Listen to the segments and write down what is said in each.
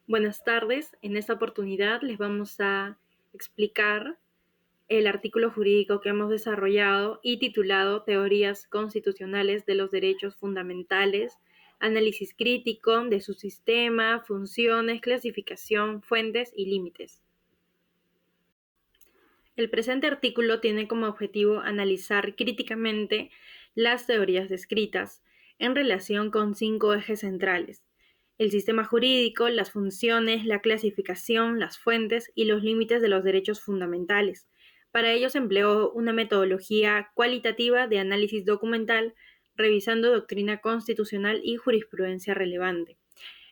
Buenas tardes. En esta oportunidad les vamos a explicar el artículo jurídico que hemos desarrollado y titulado Teorías constitucionales de los derechos fundamentales, análisis crítico de su sistema, funciones, clasificación, fuentes y límites. El presente artículo tiene como objetivo analizar críticamente las teorías descritas en relación con 5 ejes centrales: el sistema jurídico, las funciones, la clasificación, las fuentes y los límites de los derechos fundamentales. Para ello se empleó una metodología cualitativa de análisis documental, revisando doctrina constitucional y jurisprudencia relevante.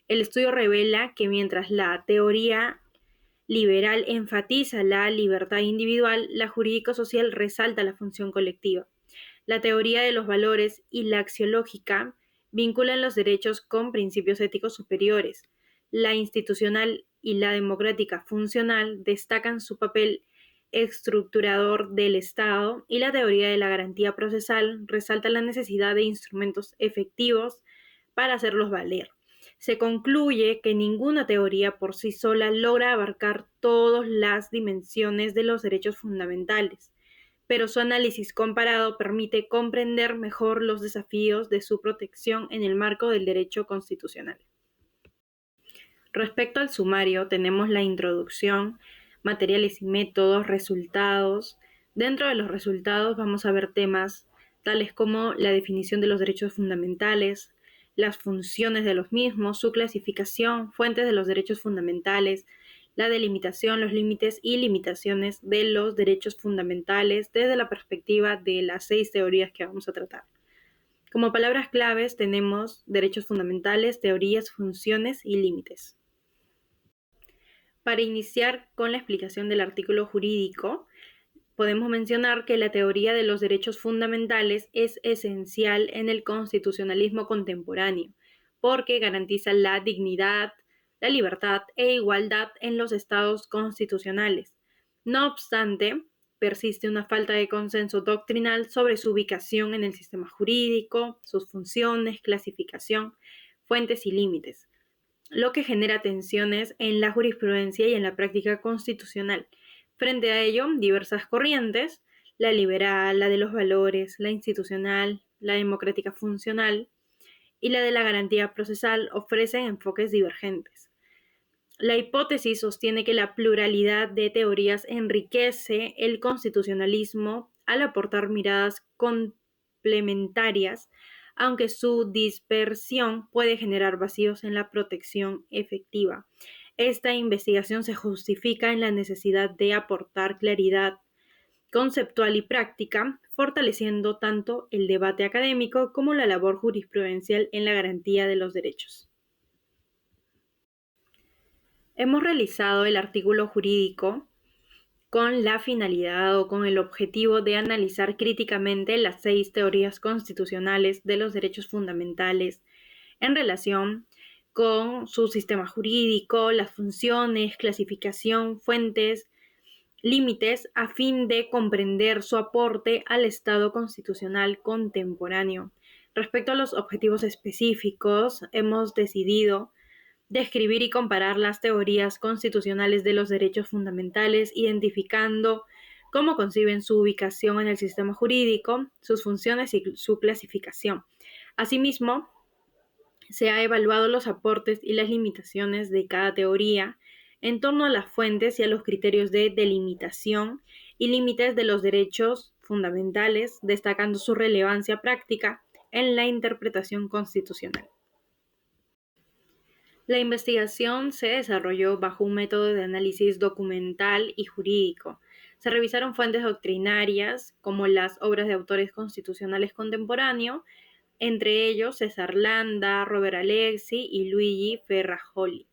El estudio revela que mientras la teoría liberal enfatiza la libertad individual, la jurídico-social resalta la función colectiva. La teoría de los valores y la axiológica vinculan los derechos con principios éticos superiores. La institucional y la democrática funcional destacan su papel estructurador del Estado, y la teoría de la garantía procesal resalta la necesidad de instrumentos efectivos para hacerlos valer. Se concluye que ninguna teoría por sí sola logra abarcar todas las dimensiones de los derechos fundamentales, pero su análisis comparado permite comprender mejor los desafíos de su protección en el marco del derecho constitucional. Respecto al sumario, tenemos la introducción, materiales y métodos, resultados. Dentro de los resultados vamos a ver temas tales como la definición de los derechos fundamentales, las funciones de los mismos, su clasificación, fuentes de los derechos fundamentales, la delimitación, los límites y limitaciones de los derechos fundamentales desde la perspectiva de las 6 teorías que vamos a tratar. Como palabras claves tenemos derechos fundamentales, teorías, funciones y límites. Para iniciar con la explicación del artículo jurídico, podemos mencionar que la teoría de los derechos fundamentales es esencial en el constitucionalismo contemporáneo, porque garantiza la dignidad, la libertad e igualdad en los estados constitucionales. No obstante, persiste una falta de consenso doctrinal sobre su ubicación en el sistema jurídico, sus funciones, clasificación, fuentes y límites, lo que genera tensiones en la jurisprudencia y en la práctica constitucional. Frente a ello, diversas corrientes, la liberal, la de los valores, la institucional, la democrática funcional y la de la garantía procesal, ofrecen enfoques divergentes. La hipótesis sostiene que la pluralidad de teorías enriquece el constitucionalismo al aportar miradas complementarias, aunque su dispersión puede generar vacíos en la protección efectiva. Esta investigación se justifica en la necesidad de aportar claridad conceptual y práctica, fortaleciendo tanto el debate académico como la labor jurisprudencial en la garantía de los derechos. Hemos realizado el artículo jurídico con la finalidad o con el objetivo de analizar críticamente las 6 teorías constitucionales de los derechos fundamentales en relación con su sistema jurídico, las funciones, clasificación, fuentes, límites, a fin de comprender su aporte al Estado constitucional contemporáneo. Respecto a los objetivos específicos, hemos decidido describir y comparar las teorías constitucionales de los derechos fundamentales, identificando cómo conciben su ubicación en el sistema jurídico, sus funciones y su clasificación. Asimismo, se ha evaluado los aportes y las limitaciones de cada teoría en torno a las fuentes y a los criterios de delimitación y límites de los derechos fundamentales, destacando su relevancia práctica en la interpretación constitucional. La investigación se desarrolló bajo un método de análisis documental y jurídico. Se revisaron fuentes doctrinarias como las obras de autores constitucionales contemporáneos, entre ellos César Landa, Robert Alexi y Luigi Ferrajoli,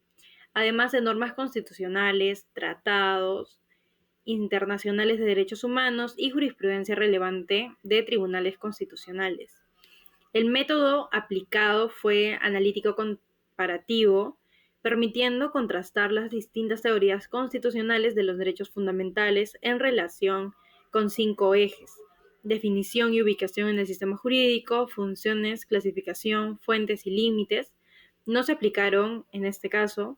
además de normas constitucionales, tratados internacionales de derechos humanos y jurisprudencia relevante de tribunales constitucionales. El método aplicado fue analítico comparativo, permitiendo contrastar las distintas teorías constitucionales de los derechos fundamentales en relación con 5 ejes: definición y ubicación en el sistema jurídico, funciones, clasificación, fuentes y límites. No se aplicaron, en este caso,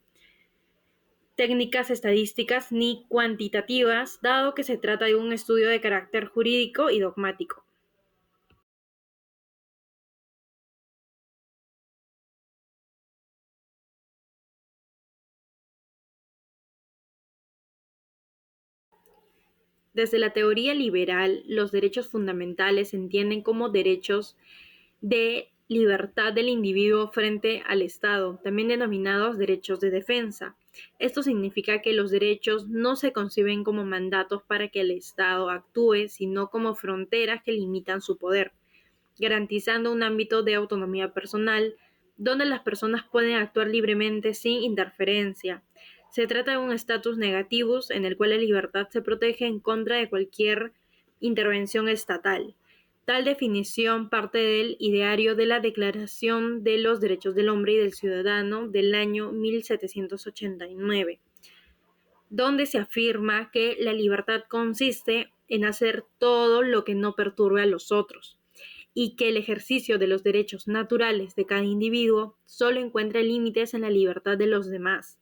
técnicas estadísticas ni cuantitativas, dado que se trata de un estudio de carácter jurídico y dogmático. Desde la teoría liberal, los derechos fundamentales se entienden como derechos de libertad del individuo frente al Estado, también denominados derechos de defensa. Esto significa que los derechos no se conciben como mandatos para que el Estado actúe, sino como fronteras que limitan su poder, garantizando un ámbito de autonomía personal donde las personas pueden actuar libremente sin interferencia. Se trata de un estatus negativus en el cual la libertad se protege en contra de cualquier intervención estatal. Tal definición parte del ideario de la Declaración de los Derechos del Hombre y del Ciudadano del año 1789, donde se afirma que la libertad consiste en hacer todo lo que no perturbe a los otros y que el ejercicio de los derechos naturales de cada individuo solo encuentra límites en la libertad de los demás.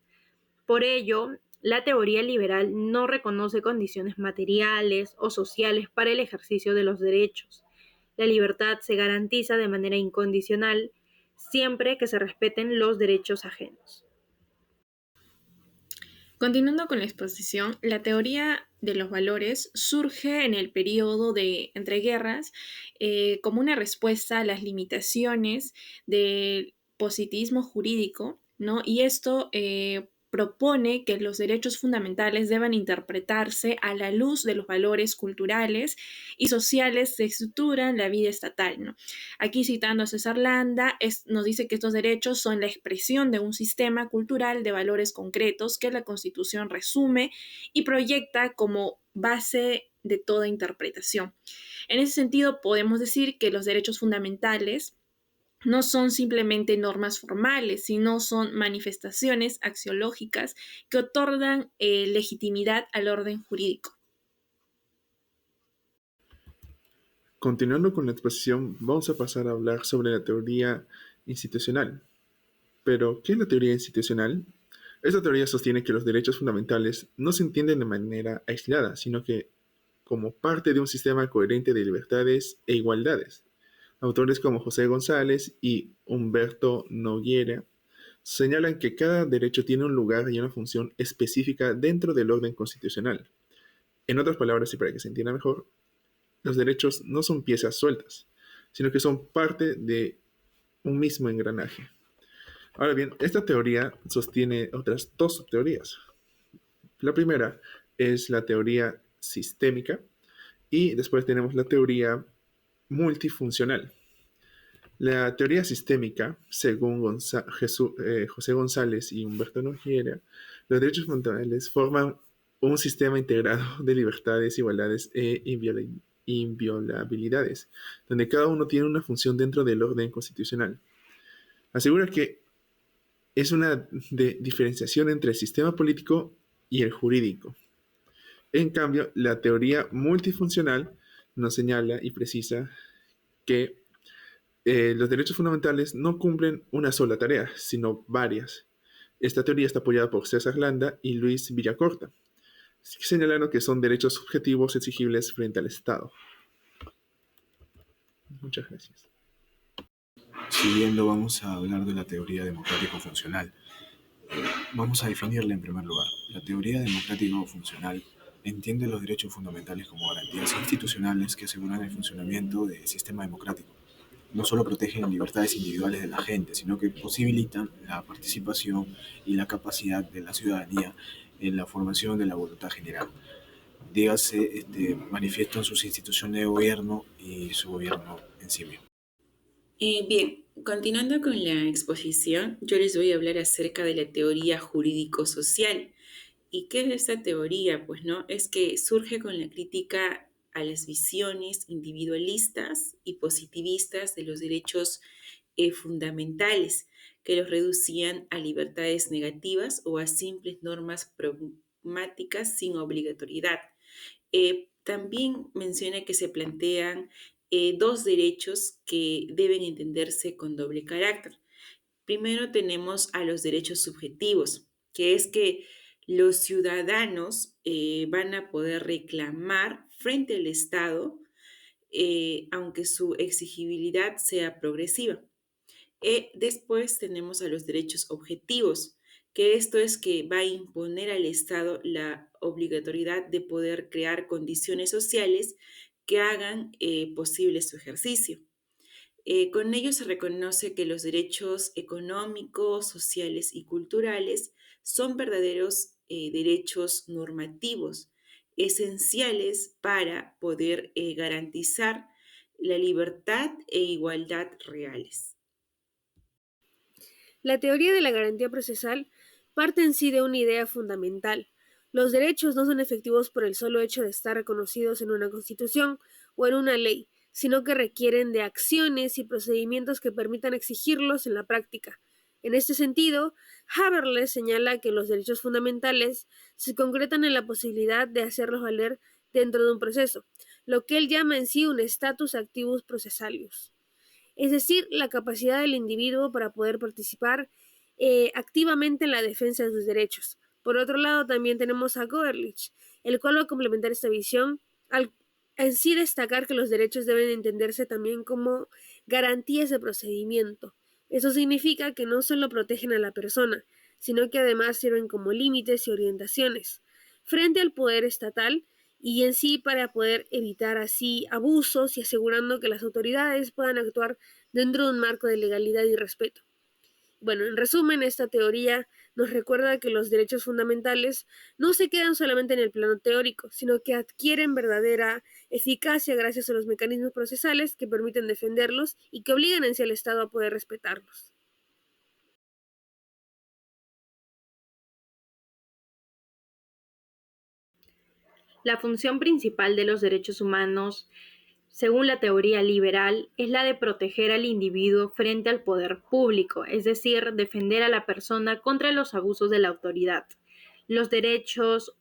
Por ello, la teoría liberal no reconoce condiciones materiales o sociales para el ejercicio de los derechos. La libertad se garantiza de manera incondicional siempre que se respeten los derechos ajenos. Continuando con la exposición, la teoría de los valores surge en el periodo de entreguerras como una respuesta a las limitaciones del positivismo jurídico, ¿no? Y esto propone que los derechos fundamentales deban interpretarse a la luz de los valores culturales y sociales que estructuran la vida estatal, ¿no? Aquí citando a César Landa, nos dice que estos derechos son la expresión de un sistema cultural de valores concretos que la Constitución resume y proyecta como base de toda interpretación. En ese sentido, podemos decir que los derechos fundamentales no son simplemente normas formales, sino son manifestaciones axiológicas que otorgan legitimidad al orden jurídico. Continuando con la exposición, vamos a pasar a hablar sobre la teoría institucional. Pero, ¿qué es la teoría institucional? Esta teoría sostiene que los derechos fundamentales no se entienden de manera aislada, sino que como parte de un sistema coherente de libertades e igualdades. Autores como José González y Humberto Noguera señalan que cada derecho tiene un lugar y una función específica dentro del orden constitucional. En otras palabras, y para que se entienda mejor, los derechos no son piezas sueltas, sino que son parte de un mismo engranaje. Ahora bien, esta teoría sostiene otras dos teorías. La primera es la teoría sistémica y después tenemos la teoría multifuncional. La teoría sistémica, según José González y Humberto Noguera, los derechos fundamentales forman un sistema integrado de libertades, igualdades e inviolabilidades, donde cada uno tiene una función dentro del orden constitucional. Asegura que es una diferenciación entre el sistema político y el jurídico. En cambio, la teoría multifuncional nos señala y precisa que los derechos fundamentales no cumplen una sola tarea, sino varias. Esta teoría está apoyada por César Landa y Luis Villacorta, señalando que son derechos subjetivos exigibles frente al Estado. Muchas gracias. Siguiendo, vamos a hablar de la teoría democrático-funcional. Vamos a definirla en primer lugar. La teoría democrático-funcional entiende los derechos fundamentales como garantías institucionales que aseguran el funcionamiento del sistema democrático. No solo protegen las libertades individuales de la gente, sino que posibilitan la participación y la capacidad de la ciudadanía en la formación de la voluntad general. Dígase, manifiestan sus instituciones de gobierno y su gobierno en sí mismo. Bien, continuando con la exposición, yo les voy a hablar acerca de la teoría jurídico-social. ¿Y qué es esta teoría? Pues no, es que surge con la crítica a las visiones individualistas y positivistas de los derechos fundamentales, que los reducían a libertades negativas o a simples normas pragmáticas sin obligatoriedad. También menciona que se plantean dos derechos que deben entenderse con doble carácter. Primero tenemos a los derechos subjetivos, que es que los ciudadanos van a poder reclamar frente al Estado, aunque su exigibilidad sea progresiva. Después tenemos a los derechos objetivos, que esto es que va a imponer al Estado la obligatoriedad de poder crear condiciones sociales que hagan posible su ejercicio. Con ello se reconoce que los derechos económicos, sociales y culturales son verdaderos derechos normativos, esenciales para poder garantizar la libertad e igualdad reales. La teoría de la garantía procesal parte en sí de una idea fundamental. Los derechos no son efectivos por el solo hecho de estar reconocidos en una constitución o en una ley, sino que requieren de acciones y procedimientos que permitan exigirlos en la práctica. En este sentido, Habermas señala que los derechos fundamentales se concretan en la posibilidad de hacerlos valer dentro de un proceso, lo que él llama en sí un status activus processalius, es decir, la capacidad del individuo para poder participar activamente en la defensa de sus derechos. Por otro lado, también tenemos a Goerlich, el cual va a complementar esta visión al en sí destacar que los derechos deben entenderse también como garantías de procedimiento. Eso significa que no solo protegen a la persona, sino que además sirven como límites y orientaciones frente al poder estatal y en sí para poder evitar así abusos y asegurando que las autoridades puedan actuar dentro de un marco de legalidad y respeto. Bueno, en resumen, esta teoría nos recuerda que los derechos fundamentales no se quedan solamente en el plano teórico, sino que adquieren verdadera eficacia gracias a los mecanismos procesales que permiten defenderlos y que obligan en sí al Estado a poder respetarlos. La función principal de los derechos humanos, según la teoría liberal, es la de proteger al individuo frente al poder público, es decir, defender a la persona contra los abusos de la autoridad. Los derechos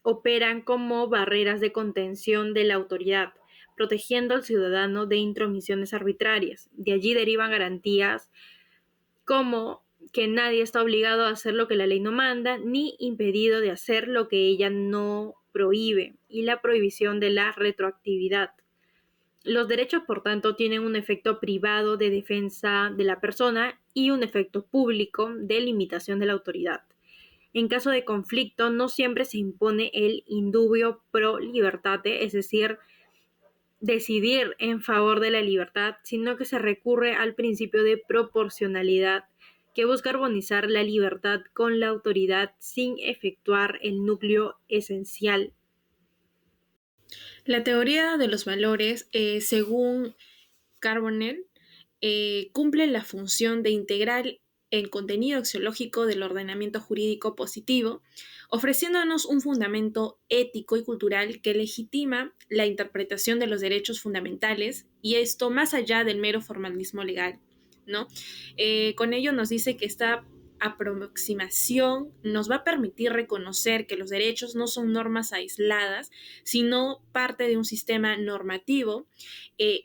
operan como barreras de contención de la autoridad, protegiendo al ciudadano de intromisiones arbitrarias. De allí derivan garantías como que nadie está obligado a hacer lo que la ley no manda, ni impedido de hacer lo que ella no prohíbe, y la prohibición de la retroactividad. Los derechos, por tanto, tienen un efecto privado de defensa de la persona y un efecto público de limitación de la autoridad. En caso de conflicto, no siempre se impone el indubio pro libertate, es decir, decidir en favor de la libertad, sino que se recurre al principio de proporcionalidad, que busca armonizar la libertad con la autoridad sin efectuar el núcleo esencial. La teoría de los valores, según Carbonell, cumple la función de integrar el contenido axiológico del ordenamiento jurídico positivo, ofreciéndonos un fundamento ético y cultural que legitima la interpretación de los derechos fundamentales, y esto más allá del mero formalismo legal, ¿no? Con ello nos dice que esta aproximación nos va a permitir reconocer que los derechos no son normas aisladas, sino parte de un sistema normativo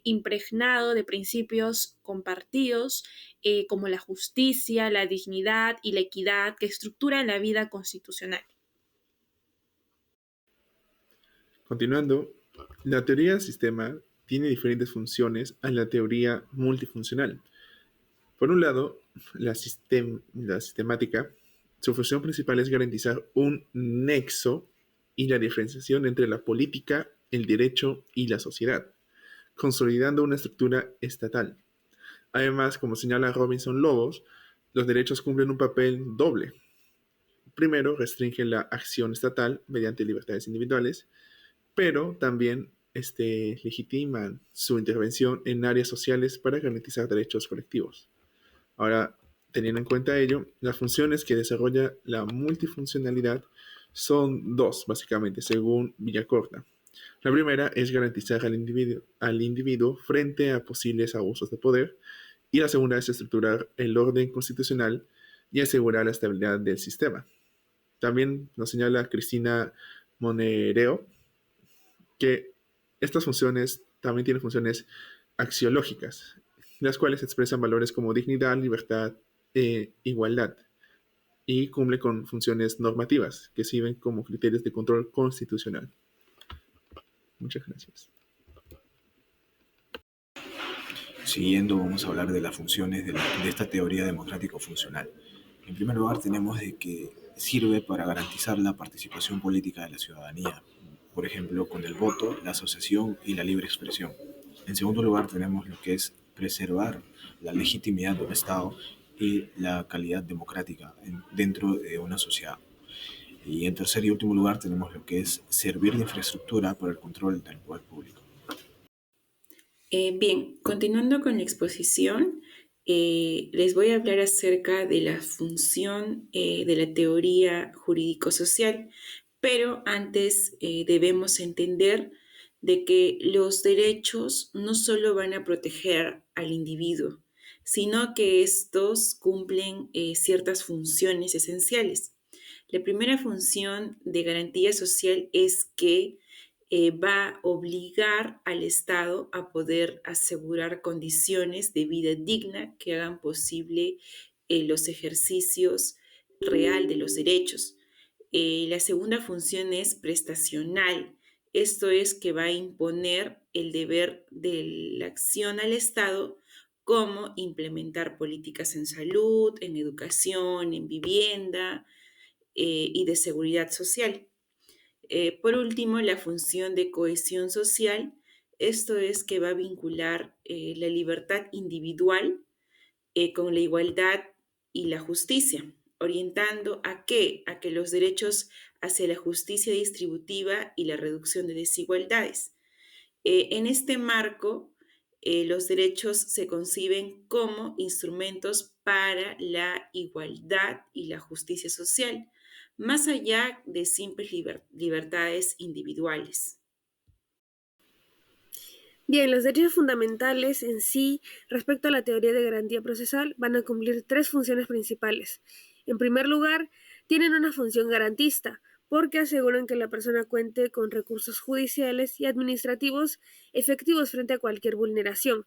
impregnado de principios compartidos como la justicia, la dignidad y la equidad que estructuran la vida constitucional. Continuando, la teoría del sistema tiene diferentes funciones a la teoría multifuncional. Por un lado, la sistemática, su función principal es garantizar un nexo y la diferenciación entre la política, el derecho y la sociedad, consolidando una estructura estatal. Además, como señala Robinson Lobos, los derechos cumplen un papel doble. Primero, restringen la acción estatal mediante libertades individuales, pero también legitiman su intervención en áreas sociales para garantizar derechos colectivos. Ahora, teniendo en cuenta ello, las funciones que desarrolla la multifuncionalidad son dos, básicamente, según Villacorta. La primera es garantizar al individuo frente a posibles abusos de poder, y la segunda es estructurar el orden constitucional y asegurar la estabilidad del sistema. También nos señala Cristina Monereo que estas funciones también tienen funciones axiológicas, las cuales expresan valores como dignidad, libertad e igualdad. y cumple con funciones normativas que sirven como criterios de control constitucional. Muchas gracias. Siguiendo, vamos a hablar de las funciones de esta teoría democrático-funcional. En primer lugar, tenemos de que sirve para garantizar la participación política de la ciudadanía, por ejemplo, con el voto, la asociación y la libre expresión. En segundo lugar, tenemos lo que es preservar la legitimidad del Estado y la calidad democrática dentro de una sociedad. Y en tercer y último lugar, tenemos lo que es servir de infraestructura para el control del poder público. Bien, continuando con la exposición, les voy a hablar acerca de la función de la teoría jurídico-social, pero antes debemos entender de que los derechos no solo van a proteger al individuo, sino que estos cumplen ciertas funciones esenciales. La primera función de garantía social es que va a obligar al Estado a poder asegurar condiciones de vida digna que hagan posible los ejercicios real de los derechos. La segunda función es prestacional. Esto es que va a imponer el deber de la acción al Estado, como implementar políticas en salud, en educación, en vivienda y de seguridad social. Por último, la función de cohesión social, esto es que va a vincular la libertad individual con la igualdad y la justicia, orientando a qué? A que los derechos hacia la justicia distributiva y la reducción de desigualdades. En este marco, los derechos se conciben como instrumentos para la igualdad y la justicia social, más allá de simples libertades individuales. Bien, los derechos fundamentales en sí, respecto a la teoría de garantía procesal, van a cumplir tres funciones principales. En primer lugar, tienen una función garantista, porque aseguran que la persona cuente con recursos judiciales y administrativos efectivos frente a cualquier vulneración.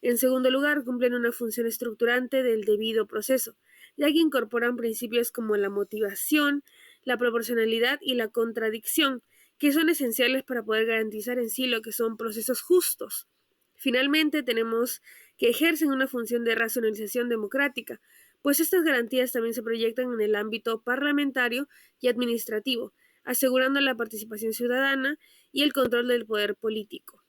En segundo lugar, cumplen una función estructurante del debido proceso, ya que incorporan principios como la motivación, la proporcionalidad y la contradicción, que son esenciales para poder garantizar en sí lo que son procesos justos. Finalmente, tenemos que ejercen una función de racionalización democrática, pues estas garantías también se proyectan en el ámbito parlamentario y administrativo, asegurando la participación ciudadana y el control del poder político.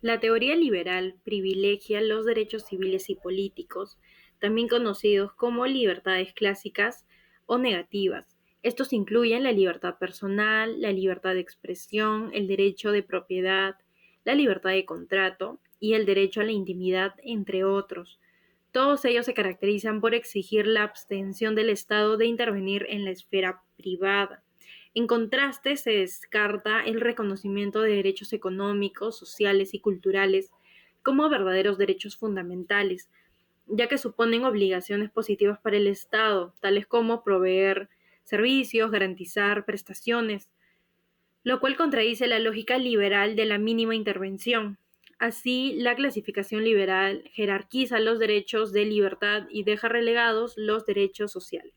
La teoría liberal privilegia los derechos civiles y políticos, también conocidos como libertades clásicas o negativas. Estos incluyen la libertad personal, la libertad de expresión, el derecho de propiedad, la libertad de contrato y el derecho a la intimidad, entre otros. Todos ellos se caracterizan por exigir la abstención del Estado de intervenir en la esfera privada. En contraste, se descarta el reconocimiento de derechos económicos, sociales y culturales como verdaderos derechos fundamentales, ya que suponen obligaciones positivas para el Estado, tales como proveer servicios, garantizar prestaciones, lo cual contradice la lógica liberal de la mínima intervención. Así, la clasificación liberal jerarquiza los derechos de libertad y deja relegados los derechos sociales.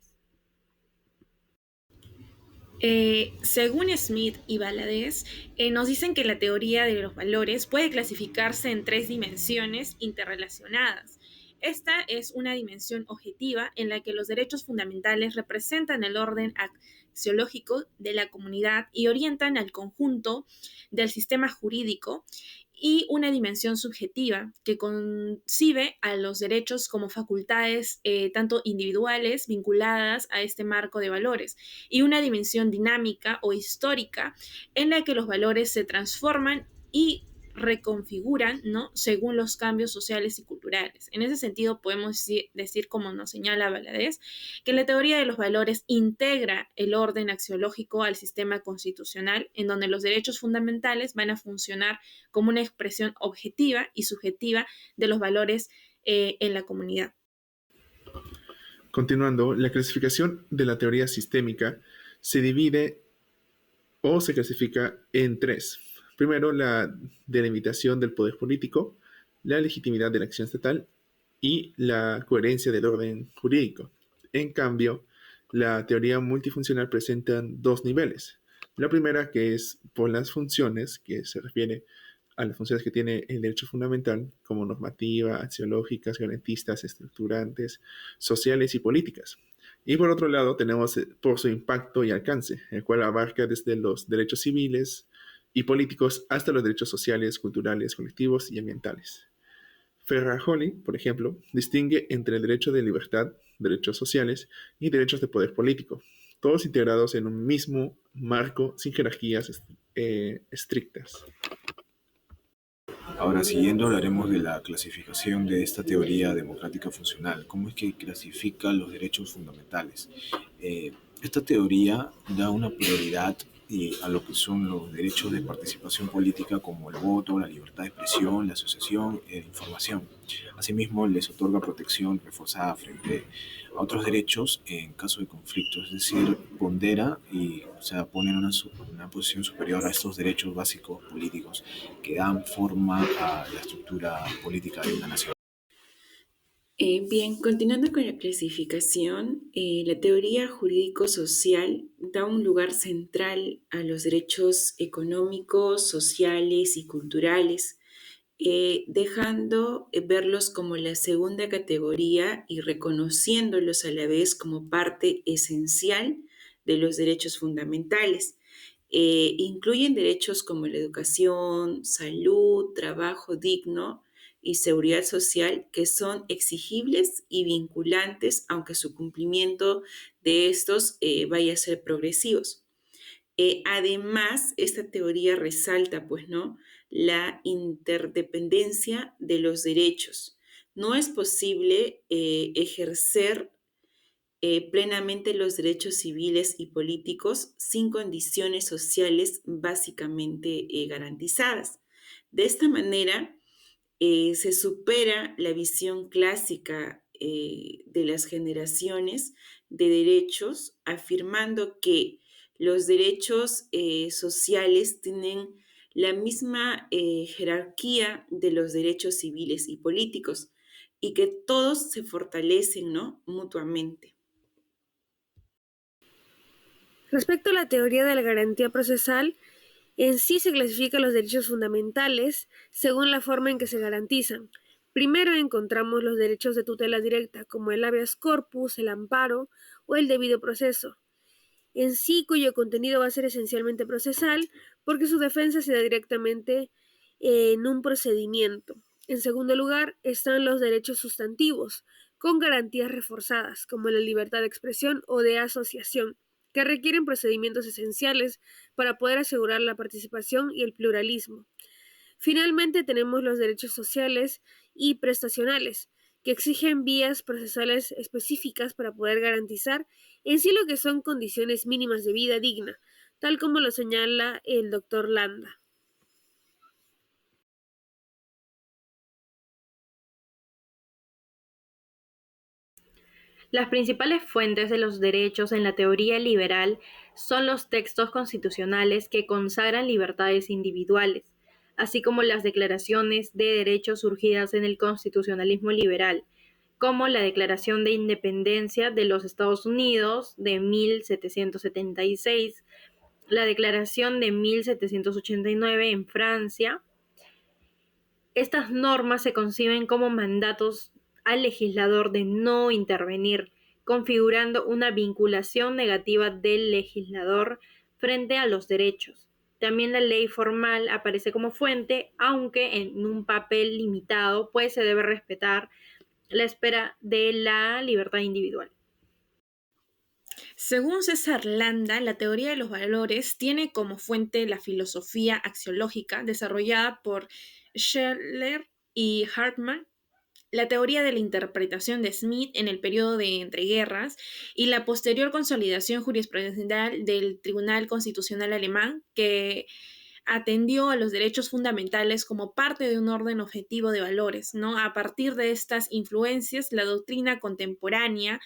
Según Smith y Valadez, nos dicen que la teoría de los valores puede clasificarse en tres dimensiones interrelacionadas. Esta es una dimensión objetiva en la que los derechos fundamentales representan el orden axiológico de la comunidad y orientan al conjunto del sistema jurídico, y una dimensión subjetiva que concibe a los derechos como facultades tanto individuales vinculadas a este marco de valores, y una dimensión dinámica o histórica en la que los valores se transforman y reconfiguran, ¿no?, según los cambios sociales y culturales. En ese sentido, podemos decir, como nos señala Valadez, que la teoría de los valores integra el orden axiológico al sistema constitucional, en donde los derechos fundamentales van a funcionar como una expresión objetiva y subjetiva de los valores en la comunidad. Continuando, la clasificación de la teoría sistémica se divide o se clasifica en tres. Primero, la delimitación del poder político, la legitimidad de la acción estatal y la coherencia del orden jurídico. En cambio, la teoría multifuncional presenta dos niveles. La primera, que es por las funciones, que se refiere a las funciones que tiene el derecho fundamental, como normativa, axiológicas, garantistas, estructurantes, sociales y políticas. Y por otro lado, tenemos por su impacto y alcance, el cual abarca desde los derechos civiles y políticos hasta los derechos sociales, culturales, colectivos y ambientales. Ferrajoli, por ejemplo, distingue entre el derecho de libertad, derechos sociales y derechos de poder político, todos integrados en un mismo marco sin jerarquías estrictas. Ahora, siguiendo, hablaremos de la clasificación de esta teoría democrática funcional. ¿Cómo es que clasifica los derechos fundamentales? Esta teoría da una prioridad a lo que son los derechos de participación política como el voto, la libertad de expresión, la asociación e información. Asimismo, les otorga protección reforzada frente a otros derechos en caso de conflicto, es decir, pondera y pone en una posición superior a estos derechos básicos políticos que dan forma a la estructura política de una nación. Bien, continuando con la clasificación, la teoría jurídico-social da un lugar central a los derechos económicos, sociales y culturales, dejando verlos como la segunda categoría y reconociéndolos a la vez como parte esencial de los derechos fundamentales. Incluyen derechos como la educación, salud, trabajo digno y seguridad social que son exigibles y vinculantes, aunque su cumplimiento de estos vaya a ser progresivos. Además, esta teoría resalta, pues, ¿no?, la interdependencia de los derechos. No es posible ejercer plenamente los derechos civiles y políticos sin condiciones sociales básicamente garantizadas. De esta manera, se supera la visión clásica de las generaciones de derechos, afirmando que los derechos sociales tienen la misma jerarquía de los derechos civiles y políticos y que todos se fortalecen, ¿no?, mutuamente. Respecto a la teoría de la garantía procesal, en sí se clasifican los derechos fundamentales según la forma en que se garantizan. Primero encontramos los derechos de tutela directa, como el habeas corpus, el amparo o el debido proceso, en sí cuyo contenido va a ser esencialmente procesal porque su defensa se da directamente en un procedimiento. En segundo lugar están los derechos sustantivos, con garantías reforzadas, como la libertad de expresión o de asociación, que requieren procedimientos esenciales para poder asegurar la participación y el pluralismo. Finalmente tenemos los derechos sociales y prestacionales, que exigen vías procesales específicas para poder garantizar en sí lo que son condiciones mínimas de vida digna, tal como lo señala el doctor Landa. Las principales fuentes de los derechos en la teoría liberal son los textos constitucionales que consagran libertades individuales, así como las declaraciones de derechos surgidas en el constitucionalismo liberal, como la Declaración de Independencia de los Estados Unidos de 1776, la Declaración de 1789 en Francia. Estas normas se conciben como mandatos al legislador de no intervenir, configurando una vinculación negativa del legislador frente a los derechos. También la ley formal aparece como fuente, aunque en un papel limitado, pues se debe respetar la esfera de la libertad individual. Según César Landa, la teoría de los valores tiene como fuente la filosofía axiológica desarrollada por Scheller y Hartmann, la teoría de la interpretación de Smith en el periodo de entreguerras y la posterior consolidación jurisprudencial del Tribunal Constitucional Alemán, que atendió a los derechos fundamentales como parte de un orden objetivo de valores, ¿no? A partir de estas influencias, la doctrina contemporánea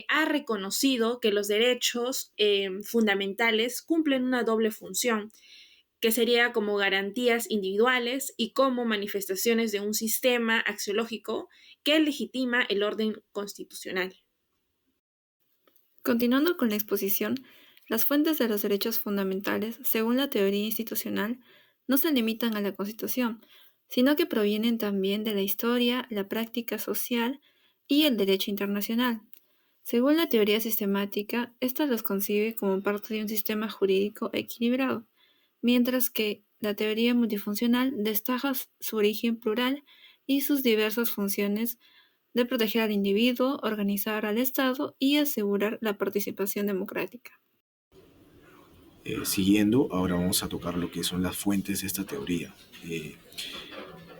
ha reconocido que los derechos fundamentales cumplen una doble función, que sería como garantías individuales y como manifestaciones de un sistema axiológico que legitima el orden constitucional. Continuando con la exposición, las fuentes de los derechos fundamentales, según la teoría institucional, no se limitan a la Constitución, sino que provienen también de la historia, la práctica social y el derecho internacional. Según la teoría sistemática, esta los concibe como parte de un sistema jurídico equilibrado, mientras que la teoría multifuncional destaca su origen plural y sus diversas funciones de proteger al individuo, organizar al Estado y asegurar la participación democrática. Siguiendo, ahora vamos a tocar lo que son las fuentes de esta teoría.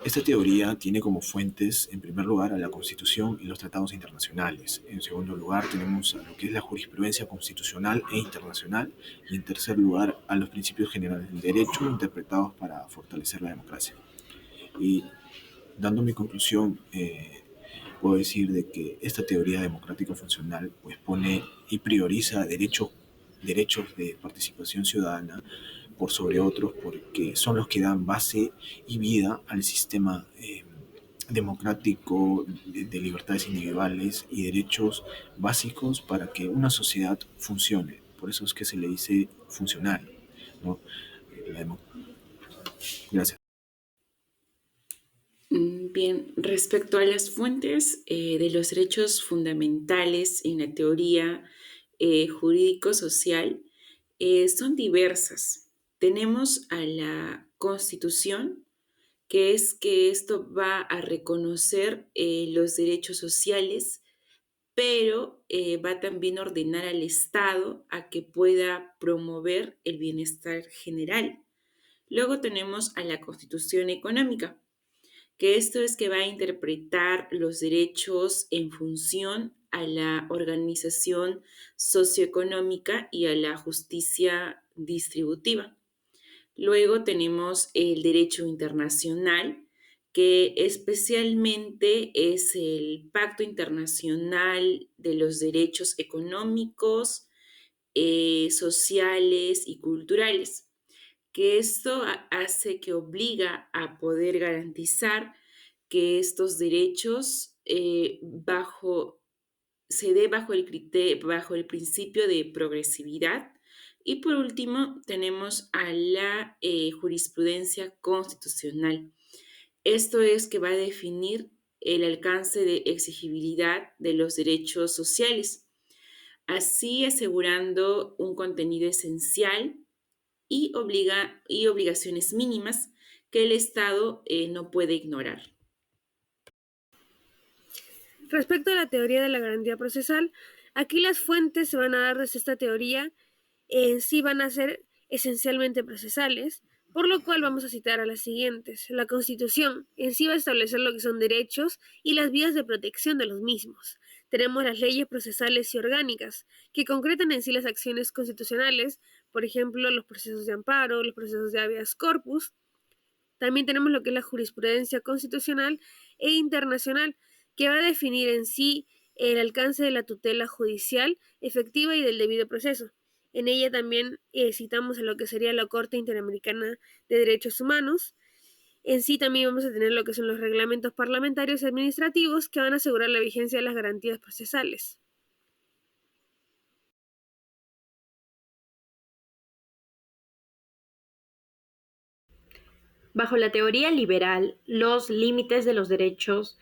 Esta teoría tiene como fuentes, en primer lugar, a la Constitución y los tratados internacionales. En segundo lugar, tenemos a lo que es la jurisprudencia constitucional e internacional. Y en tercer lugar, a los principios generales del derecho interpretados para fortalecer la democracia. Y dando mi conclusión, puedo decir de que esta teoría democrática funcional pues pone y prioriza derechos de participación ciudadana por sobre otros porque son los que dan base y vida al sistema democrático de libertades individuales y derechos básicos para que una sociedad funcione. Por eso es que se le dice funcional, ¿no? Gracias. Bien, respecto a las fuentes de los derechos fundamentales en la teoría jurídico-social, son diversas. Tenemos a la Constitución, que es que esto va a reconocer los derechos sociales, pero va también a ordenar al Estado a que pueda promover el bienestar general. Luego tenemos a la Constitución económica, que esto es que va a interpretar los derechos en función a la organización socioeconómica y a la justicia distributiva. Luego tenemos el derecho internacional, que especialmente es el Pacto Internacional de los Derechos Económicos, Sociales y Culturales, que esto hace que obliga a poder garantizar que estos derechos se dé bajo el principio de progresividad. Y por último, tenemos a la jurisprudencia constitucional. Esto es que va a definir el alcance de exigibilidad de los derechos sociales, así asegurando un contenido esencial y obligaciones mínimas que el Estado no puede ignorar. Respecto a la teoría de la garantía procesal, aquí las fuentes se van a dar desde esta teoría en sí van a ser esencialmente procesales, por lo cual vamos a citar a las siguientes. La Constitución en sí va a establecer lo que son derechos y las vías de protección de los mismos. Tenemos las leyes procesales y orgánicas, que concretan en sí las acciones constitucionales, por ejemplo, los procesos de amparo, los procesos de habeas corpus. También tenemos lo que es la jurisprudencia constitucional e internacional, que va a definir en sí el alcance de la tutela judicial efectiva y del debido proceso. En ella también citamos a lo que sería la Corte Interamericana de Derechos Humanos. En sí también vamos a tener lo que son los reglamentos parlamentarios y administrativos que van a asegurar la vigencia de las garantías procesales. Bajo la teoría liberal, los límites de los derechos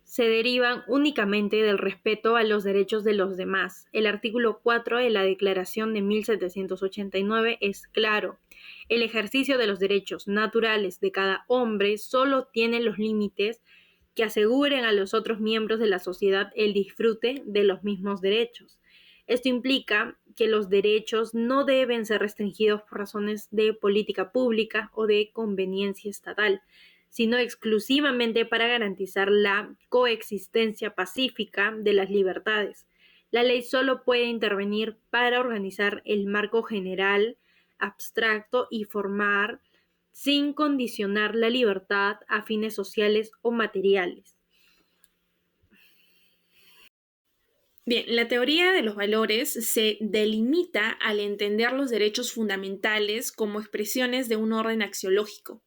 se derivan únicamente del respeto a los derechos de los demás. El artículo 4 de la Declaración de 1789 es claro. El ejercicio de los derechos naturales de cada hombre solo tiene los límites que aseguren a los otros miembros de la sociedad el disfrute de los mismos derechos. Esto implica que los derechos no deben ser restringidos por razones de política pública o de conveniencia estatal, sino exclusivamente para garantizar la coexistencia pacífica de las libertades. La ley solo puede intervenir para organizar el marco general, abstracto y formar sin condicionar la libertad a fines sociales o materiales. Bien, la teoría de los valores se delimita al entender los derechos fundamentales como expresiones de un orden axiológico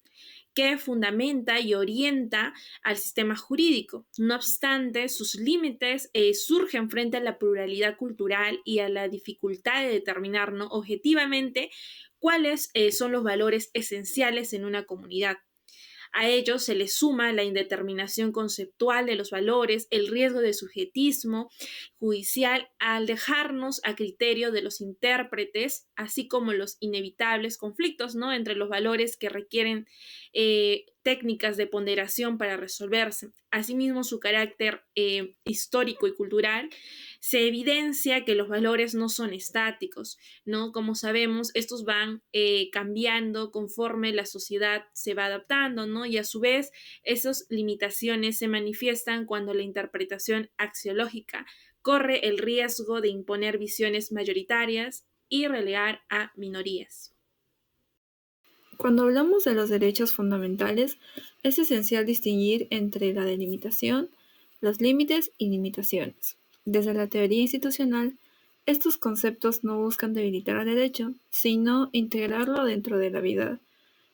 que fundamenta y orienta al sistema jurídico. No obstante, sus límites surgen frente a la pluralidad cultural y a la dificultad de determinar, ¿no?, objetivamente cuáles son los valores esenciales en una comunidad. A ello se le suma la indeterminación conceptual de los valores, el riesgo de sujetismo judicial al dejarnos a criterio de los intérpretes, así como los inevitables conflictos, ¿no?, entre los valores que requieren técnicas de ponderación para resolverse. Asimismo, su carácter histórico y cultural se evidencia que los valores no son estáticos, ¿no? Como sabemos, estos van cambiando conforme la sociedad se va adaptando, ¿no? Y a su vez, esas limitaciones se manifiestan cuando la interpretación axiológica corre el riesgo de imponer visiones mayoritarias y relegar a minorías. Cuando hablamos de los derechos fundamentales, es esencial distinguir entre la delimitación, los límites y limitaciones. Desde la teoría institucional, estos conceptos no buscan debilitar al derecho, sino integrarlo dentro de la vida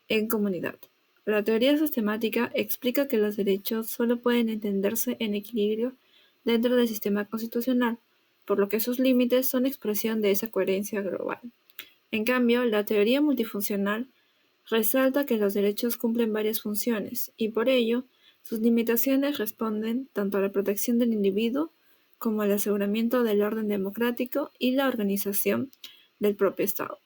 en comunidad. La teoría sistemática explica que los derechos solo pueden entenderse en equilibrio dentro del sistema constitucional, por lo que sus límites son expresión de esa coherencia global. En cambio, la teoría multifuncional resalta que los derechos cumplen varias funciones y por ello sus limitaciones responden tanto a la protección del individuo como al aseguramiento del orden democrático y la organización del propio Estado.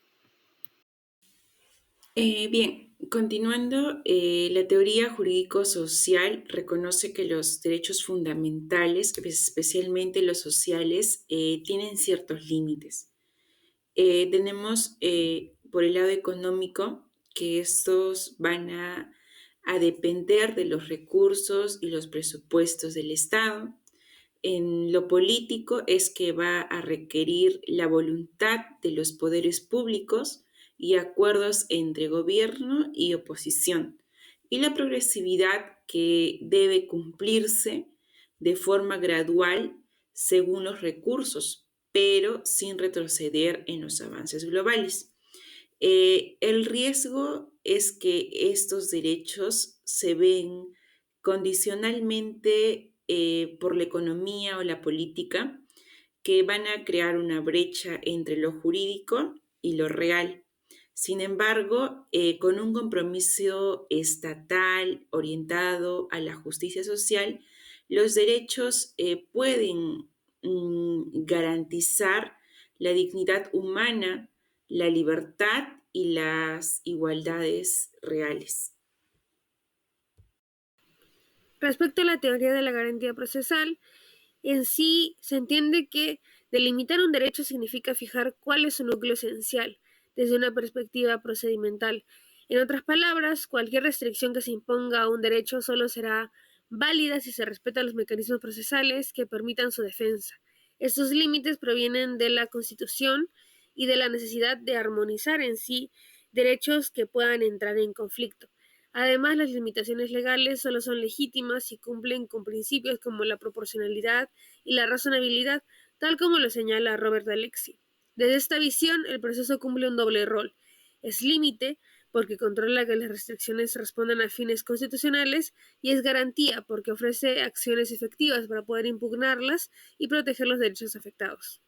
Bien, continuando, la teoría jurídico-social reconoce que los derechos fundamentales, especialmente los sociales, tienen ciertos límites. Tenemos por el lado económico que estos van a depender de los recursos y los presupuestos del Estado. En lo político es que va a requerir la voluntad de los poderes públicos y acuerdos entre gobierno y oposición, y la progresividad que debe cumplirse de forma gradual según los recursos, pero sin retroceder en los avances globales. El riesgo es que estos derechos se ven condicionalmente por la economía o la política, que van a crear una brecha entre lo jurídico y lo real. Sin embargo, con un compromiso estatal orientado a la justicia social, los derechos pueden garantizar la dignidad humana, la libertad y las igualdades reales. Respecto a la teoría de la garantía procesal, en sí se entiende que delimitar un derecho significa fijar cuál es su núcleo esencial desde una perspectiva procedimental. En otras palabras, cualquier restricción que se imponga a un derecho solo será válida si se respetan los mecanismos procesales que permitan su defensa. Estos límites provienen de la Constitución y de la necesidad de armonizar en sí derechos que puedan entrar en conflicto. Además, las limitaciones legales solo son legítimas si cumplen con principios como la proporcionalidad y la razonabilidad, tal como lo señala Robert Alexi. Desde esta visión, el proceso cumple un doble rol. Es límite, porque controla que las restricciones respondan a fines constitucionales, y es garantía, porque ofrece acciones efectivas para poder impugnarlas y proteger los derechos afectados.